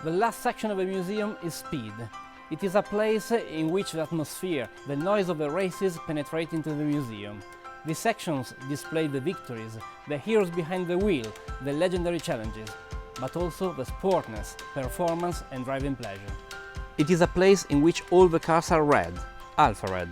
The last section of the museum is Speed. It is a place in which the atmosphere, the noise of the races penetrate into the museum. These sections display the victories, the heroes behind the wheel, the legendary challenges, but also the sportness, performance and driving pleasure. It is a place in which all the cars are red, Alfa Red.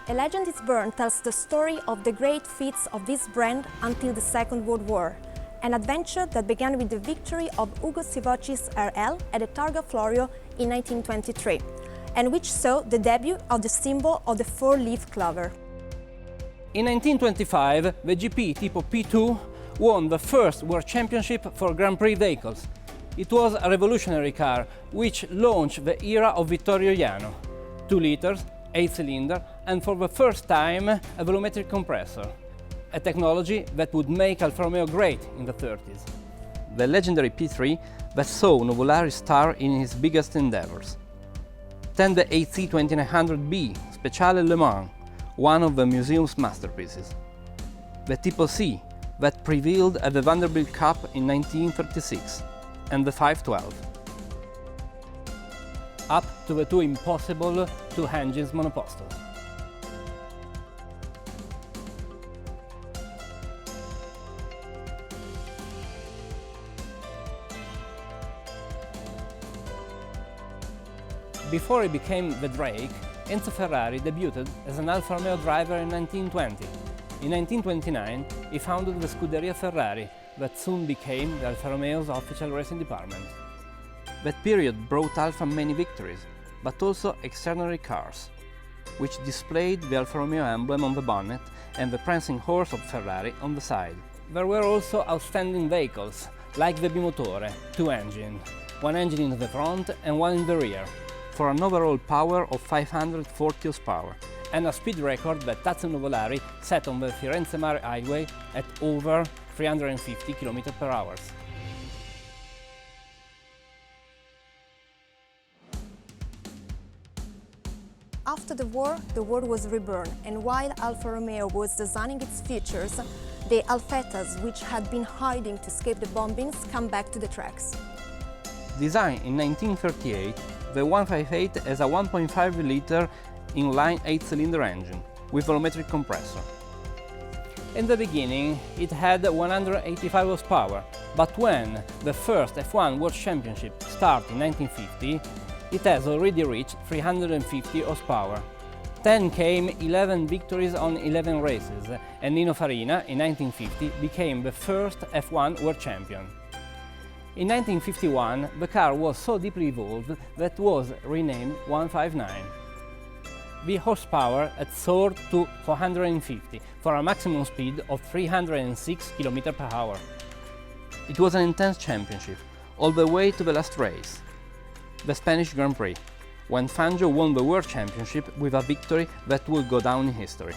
A Legend is Born tells the story of the great feats of this brand until the Second World War, an adventure that began with the victory of Ugo Sivocci's RL at the Targa Florio in 1923, and which saw the debut of the symbol of the four-leaf clover. In 1925, the GP Tipo P2 won the first World Championship for Grand Prix vehicles. It was a revolutionary car which launched the era of Vittorio Jano. 2 liters, 8-cylinder, and for the first time a volumetric compressor, a technology that would make Alfa Romeo great in the 30s. The legendary P3 that saw Nuvolari star in his biggest endeavors. Then the AC 2900B Speciale Le Mans, one of the museum's masterpieces. The Tipo C that prevailed at the Vanderbilt Cup in 1936, and the 512. Up to the two impossible two-engines monopostal. Before he became the Drake, Enzo Ferrari debuted as an Alfa Romeo driver in 1920. In 1929, he founded the Scuderia Ferrari, that soon became the Alfa Romeo's official racing department. That period brought Alfa many victories, but also extraordinary cars, which displayed the Alfa Romeo emblem on the bonnet and the prancing horse of Ferrari on the side. There were also outstanding vehicles, like the Bimotore, 2-engine, 1 engine in the front and 1 in the rear, for an overall power of 540 horsepower, and a speed record that Tazio Nuvolari set on the Firenze-Mare highway at over 350 km/h. After the world was reborn, and while Alfa Romeo was designing its futures, the Alfettas, which had been hiding to escape the bombings, come back to the tracks. Designed in 1938, the 158 has a 1.5-liter inline 8-cylinder engine with volumetric compressor. In the beginning, it had 185 horsepower, but when the first F1 World Championship started in 1950, it has already reached 350 horsepower. Then came 11 victories on 11 races, and Nino Farina, in 1950, became the first F1 World Champion. In 1951, the car was so deeply evolved that was renamed 159. The horsepower had soared to 450 for a maximum speed of 306 km/h. It was an intense championship, all the way to the last race, the Spanish Grand Prix, when Fangio won the World Championship with a victory that would go down in history.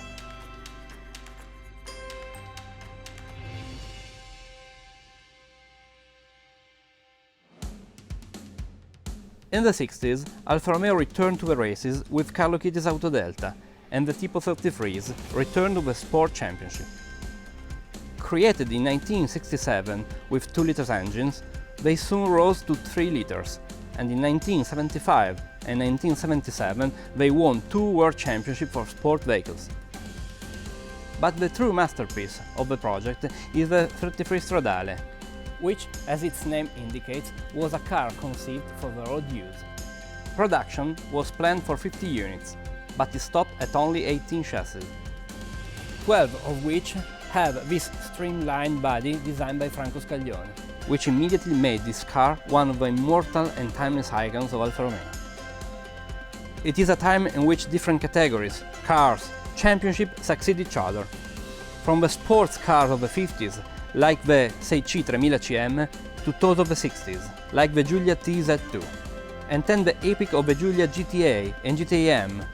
In the 60s, Alfa Romeo returned to the races with Carlo Chiti's Auto Delta, and the Tipo 33s returned to the Sport Championship. Created in 1967 with 2-liter engines, they soon rose to 3 liters, and in 1975 and 1977 they won 2 World Championships for sport vehicles. But the true masterpiece of the project is the 33 Stradale, which, as its name indicates, was a car conceived for the road use. Production was planned for 50 units, but it stopped at only 18 chassis, 12 of which have this streamlined body designed by Franco Scaglione, which immediately made this car one of the immortal and timeless icons of Alfa Romeo. It is a time in which different categories, cars, championships succeed each other. From the sports cars of the 50s, like the 6C 3000 CM, to those of the 60s, like the Giulia TZ2, and then the epic of the Giulia GTA and GTA-M,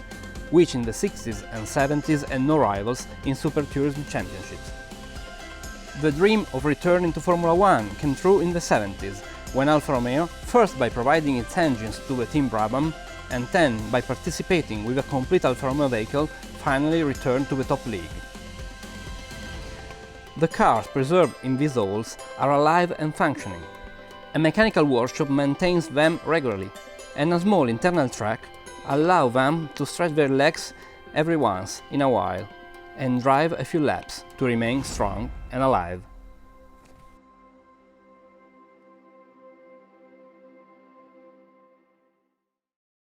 which in the 60s and 70s had no rivals in Super Tourism Championships. The dream of returning to Formula 1 came true in the 70s, when Alfa Romeo, first by providing its engines to the Team Brabham, and then by participating with a complete Alfa Romeo vehicle, finally returned to the top league. The cars preserved in these halls are alive and functioning. A mechanical workshop maintains them regularly, and a small internal track allows them to stretch their legs every once in a while and drive a few laps to remain strong and alive.